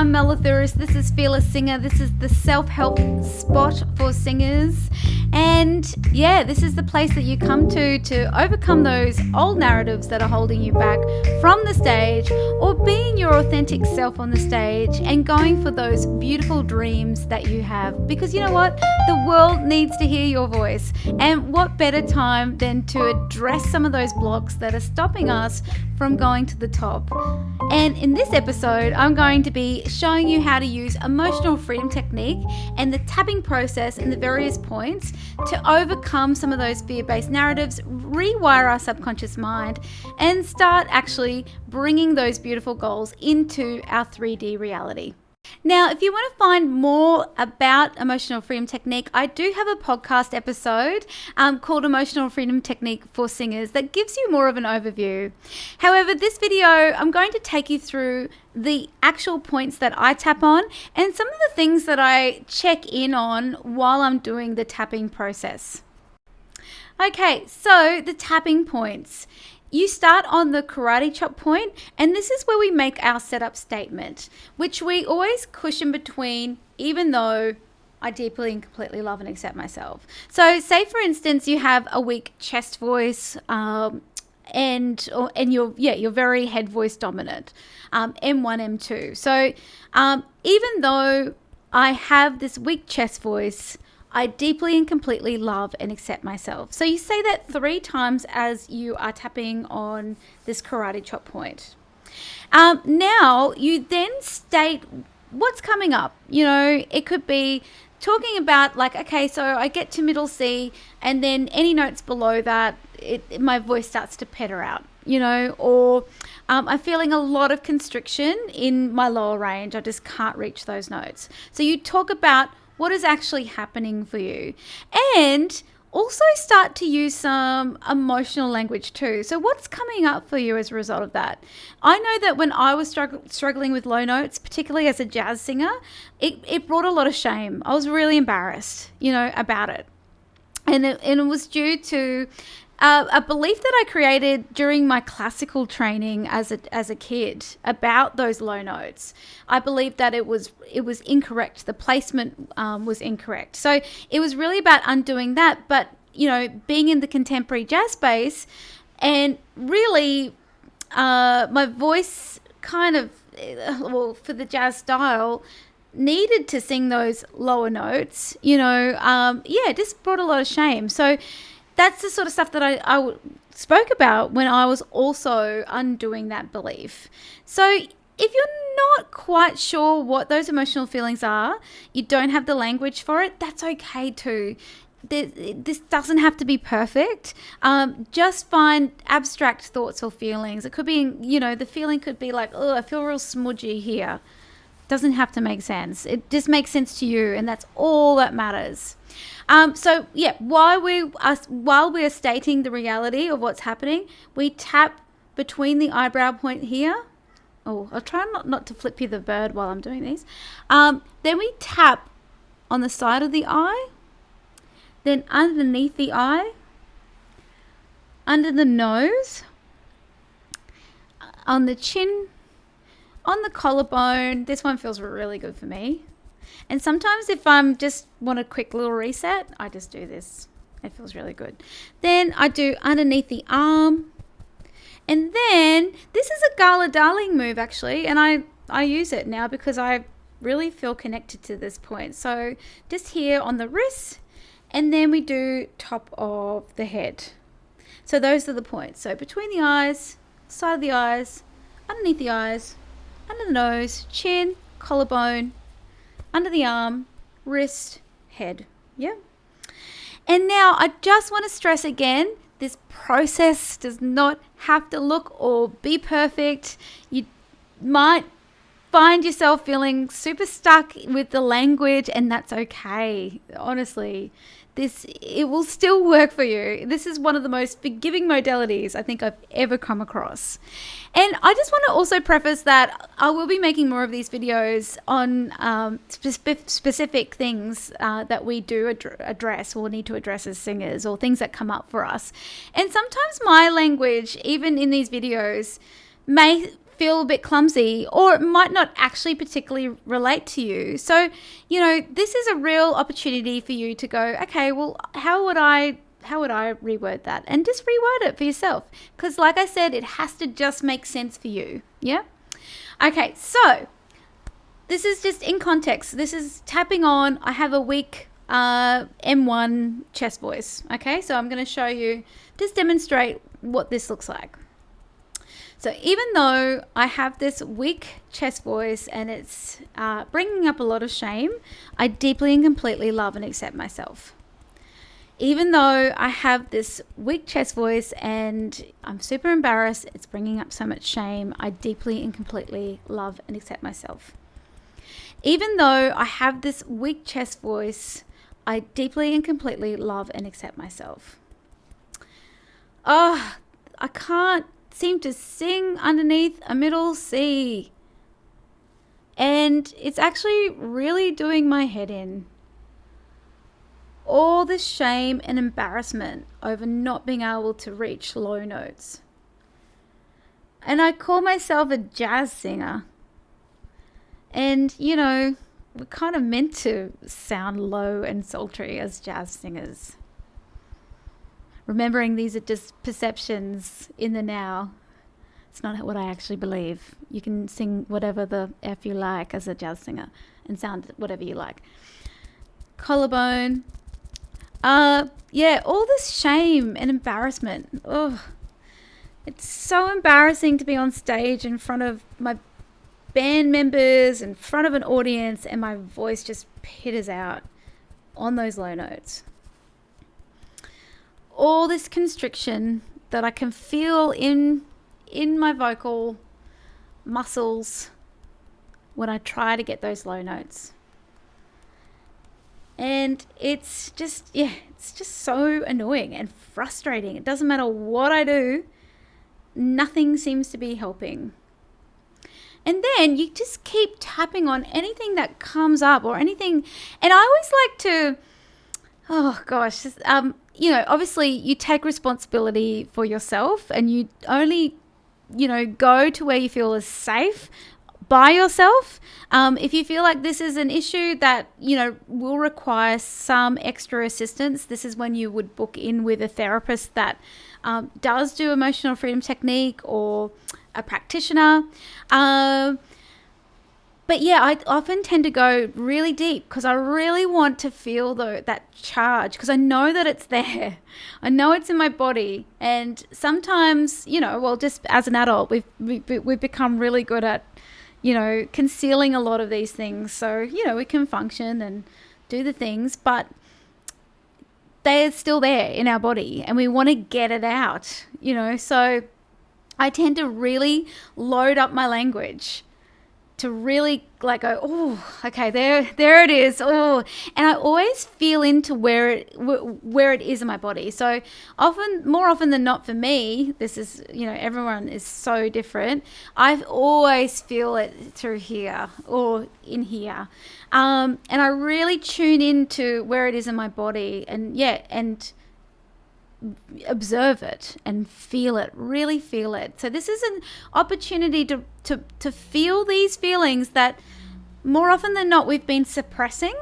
I'm Mela Thuris. This is Fearless Singer. This is the self-help spot for singers. And yeah, this is the place that you come to overcome those old narratives that are holding you back from the stage, or being your authentic self on the stage and going for those beautiful dreams that you have. Because you know what? The world needs to hear your voice. And what better time than to address some of those blocks that are stopping us from going to the top. And in this episode, I'm going to be showing you how to use emotional freedom technique and the tapping process and the various points to overcome some of those fear-based narratives, rewire our subconscious mind, and start actually bringing those beautiful goals into our 3D reality. Now, if you want to find more about emotional freedom technique, I do have a podcast episode called Emotional Freedom Technique for Singers that gives you more of an overview. However, this video, I'm going to take you through the actual points that I tap on and some of the things that I check in on while I'm doing the tapping process. Okay, so the tapping points. You start on the karate chop point, and this is where we make our setup statement, which we always cushion between, even though I deeply and completely love and accept myself. So say, for instance, you have a weak chest voice, and you're very head voice dominant, M1, M2. So even though I have this weak chest voice, I deeply and completely love and accept myself. So you say that 3 times as you are tapping on this karate chop point. Now you then state what's coming up. You know, it could be talking about like, okay, so I get to middle C, and then any notes below that, my voice starts to petter out. You know, or I'm feeling a lot of constriction in my lower range. I just can't reach those notes. So you talk about what is actually happening for you, and also start to use some emotional language too. So what's coming up for you as a result of that? I know that when I was struggling with low notes, particularly as a jazz singer, it brought a lot of shame. I was really embarrassed, about it. And it was due to a belief that I created during my classical training as a kid about those low notes. I believed that it was incorrect. The placement was incorrect. So it was really about undoing that. But being in the contemporary jazz space, and really my voice kind of, for the jazz style, needed to sing those lower notes. It just brought a lot of shame. So that's the sort of stuff that I spoke about when I was also undoing that belief. So if you're not quite sure what those emotional feelings are, you don't have the language for it, that's okay too. This doesn't have to be perfect. Just find abstract thoughts or feelings. It could be, the feeling could be like, oh, I feel real smudgy here. Doesn't have to make sense. It just makes sense to you, and that's all that matters. While we are stating the reality of what's happening, we tap between the eyebrow point here. Oh, I'll try not to flip you the bird while I'm doing these. Then we tap on the side of the eye, then underneath the eye, under the nose, on the chin, on the collarbone. This one feels really good for me. And sometimes if I'm just want a quick little reset, I just do this. It feels really good. Then I do underneath the arm. And then this is a Gala Darling move actually. And I use it now because I really feel connected to this point. So just here on the wrist, and then we do top of the head. So those are the points. So between the eyes, side of the eyes, underneath the eyes, under the nose, chin, collarbone, under the arm, wrist, head. Yeah. And now I just want to stress again, this process does not have to look or be perfect. You might find yourself feeling super stuck with the language, and that's okay. Honestly, it will still work for you. This is one of the most forgiving modalities I think I've ever come across. And I just want to also preface that I will be making more of these videos on specific things that we do address or need to address as singers, or things that come up for us. And sometimes my language, even in these videos, may feel a bit clumsy, or it might not actually particularly relate to you. So, this is a real opportunity for you to go, okay, well, how would I reword that? And just reword it for yourself. Because like I said, it has to just make sense for you. Yeah? Okay, so this is just in context. This is tapping on, I have a weak M1 chest voice. Okay, so I'm going to show you, just demonstrate what this looks like. So even though I have this weak chest voice and it's bringing up a lot of shame, I deeply and completely love and accept myself. Even though I have this weak chest voice and I'm super embarrassed, it's bringing up so much shame, I deeply and completely love and accept myself. Even though I have this weak chest voice, I deeply and completely love and accept myself. Oh, I can't seem to sing underneath a middle C. And it's actually really doing my head in. All the shame and embarrassment over not being able to reach low notes. And I call myself a jazz singer. And, we're kind of meant to sound low and sultry as jazz singers. Remembering these are just perceptions in the now. It's not what I actually believe. You can sing whatever the F you like as a jazz singer and sound whatever you like. Collarbone. All this shame and embarrassment. Oh, it's so embarrassing to be on stage in front of my band members, in front of an audience, and my voice just pitters out on those low notes. All this constriction that I can feel in my vocal muscles when I try to get those low notes. And it's just so annoying and frustrating. It doesn't matter what I do, nothing seems to be helping. And then you just keep tapping on anything that comes up or anything. And I always like to, obviously you take responsibility for yourself and you only, go to where you feel is safe by yourself. If you feel like this is an issue that, will require some extra assistance, this is when you would book in with a therapist that does do emotional freedom technique or a practitioner. But yeah, I often tend to go really deep because I really want to feel that charge, because I know that it's there. I know it's in my body. And sometimes, just as an adult, we've become really good at, concealing a lot of these things. So, we can function and do the things, but they're still there in our body and we want to get it out, So I tend to really load up my language to really go, oh, okay, there it is. Oh, and I always feel into where it is in my body. So more often than not for me, this is, everyone is so different. I always feel it through here or in here. And I really tune into where it is in my body and observe it and feel it, really feel it. So this is an opportunity to feel these feelings that more often than not we've been suppressing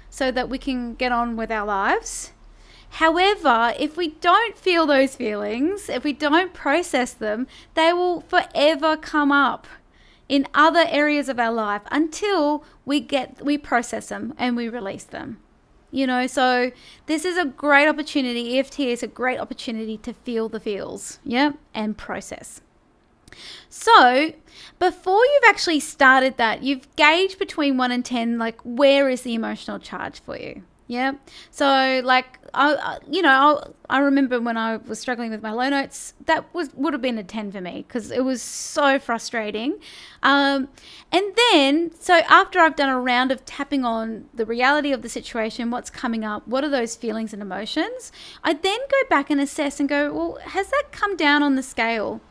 so that we can get on with our lives. However, if we don't feel those feelings, if we don't process them, they will forever come up in other areas of our life until we process them and we release them. So this is a great opportunity. EFT is a great opportunity to feel the feels, and process. So before you've actually started that, you've gauged between 1 and 10, like where is the emotional charge for you? Yeah. So I remember when I was struggling with my low notes, that would have been a 10 for me because it was so frustrating. And then, so after I've done a round of tapping on the reality of the situation, what's coming up, what are those feelings and emotions, I then go back and assess and go, well, has that come down on the scale?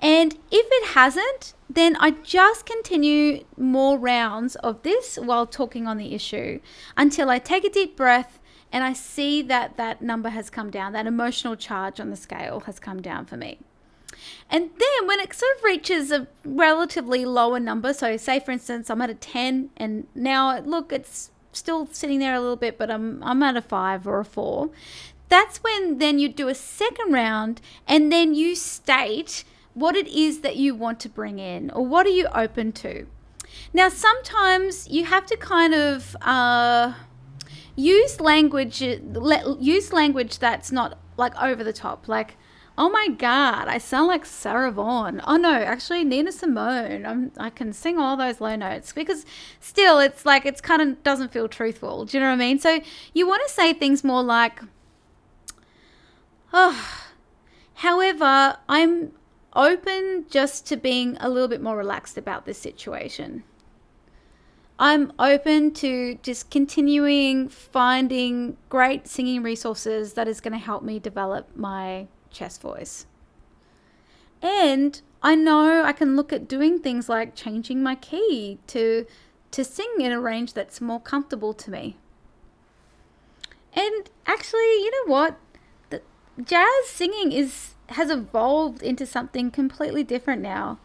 And if it hasn't, then I just continue more rounds of this while talking on the issue until I take a deep breath and I see that number has come down, that emotional charge on the scale has come down for me. And then when it sort of reaches a relatively lower number, so say for instance I'm at a 10 and now look, it's still sitting there a little bit, but I'm at a 5 or a 4. That's when then you do a second round and then you state what it is that you want to bring in, or what are you open to. Now sometimes you have to kind of use language that's not like over the top, like, oh my God, I sound like Sarah Vaughan. Oh no, actually Nina Simone. I can sing all those low notes, because still it's like, it's kind of doesn't feel truthful. Do you know what I mean? So you want to say things more like, oh, however, I'm open just to being a little bit more relaxed about this situation. I'm open to just continuing finding great singing resources that is going to help me develop my chest voice. And I know I can look at doing things like changing my key to sing in a range that's more comfortable to me. And actually, you know what? The jazz singing has evolved into something completely different now.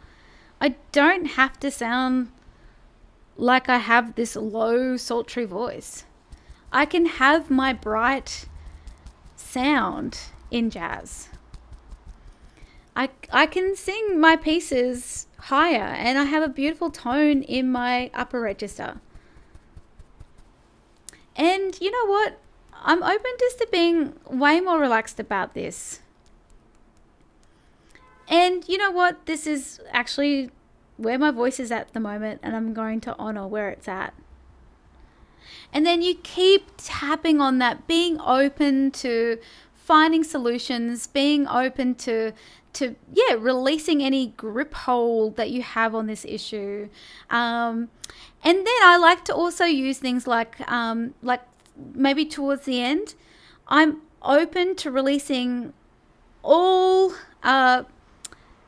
I don't have to sound like I have this low, sultry voice. I can have my bright sound in jazz. I can sing my pieces higher, and I have a beautiful tone in my upper register. And you know what? I'm open just to being way more relaxed about this. And you know what? This is actually where my voice is at the moment, and I'm going to honor where it's at. And then you keep tapping on that, being open to finding solutions, being open to releasing any grip hold that you have on this issue. And then I like to also use things like maybe towards the end, I'm open to releasing all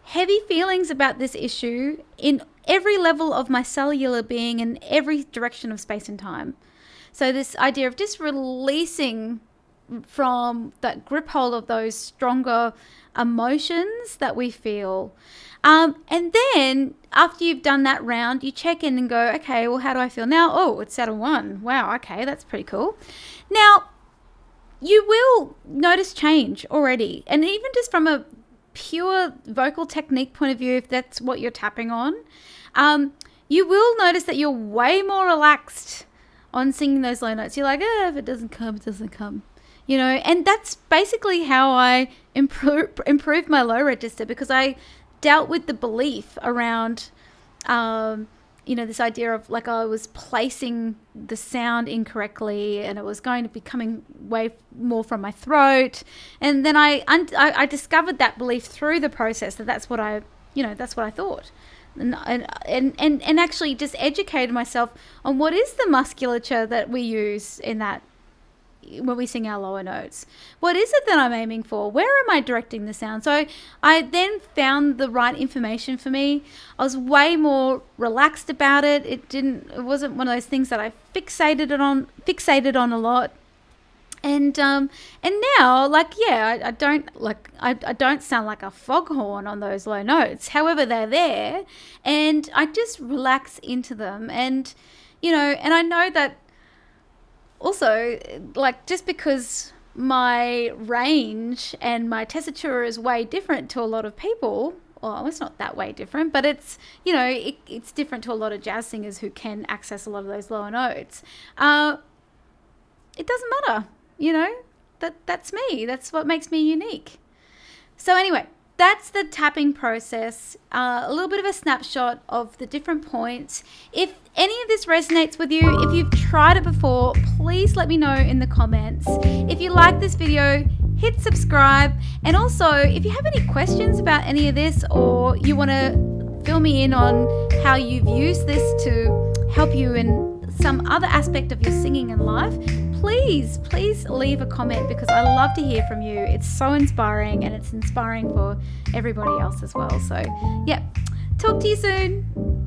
heavy feelings about this issue in every level of my cellular being and every direction of space and time. So this idea of just releasing from that grip hold of those stronger emotions that we feel. And then after you've done that round, you check in and go, okay, well, how do I feel now? Oh, it's at a 1. Wow, okay, that's pretty cool. Now, you will notice change already. And even just from a pure vocal technique point of view, if that's what you're tapping on, you will notice that you're way more relaxed on singing those low notes. You're like, if it doesn't come, it doesn't come. You know, and that's basically how I improved my low register, because I dealt with the belief around, this idea of like I was placing the sound incorrectly and it was going to be coming way more from my throat. And then I discovered that belief through the process that's what I thought. And actually just educated myself on what is the musculature that we use in that when we sing our lower notes. What is it that I'm aiming for? Where am I directing the sound? So I then found the right information for me. I was way more relaxed about it. It wasn't one of those things that I fixated on a lot. And now, I don't sound like a foghorn on those low notes. However, they're there, and I just relax into them. And and I know that also, like, just because my range and my tessitura is way different to a lot of people, well, it's not that way different, but it's it's different to a lot of jazz singers who can access a lot of those lower notes. It doesn't matter. That's me. That's what makes me unique. So anyway, that's the tapping process. A little bit of a snapshot of the different points. If any of this resonates with you, if you've tried it before, please let me know in the comments. If you like this video, hit subscribe. And also, if you have any questions about any of this, or you want to fill me in on how you've used this to help you in some other aspect of your singing in life, please leave a comment, because I love to hear from you. It's so inspiring, and it's inspiring for everybody else as well. So, talk to you soon.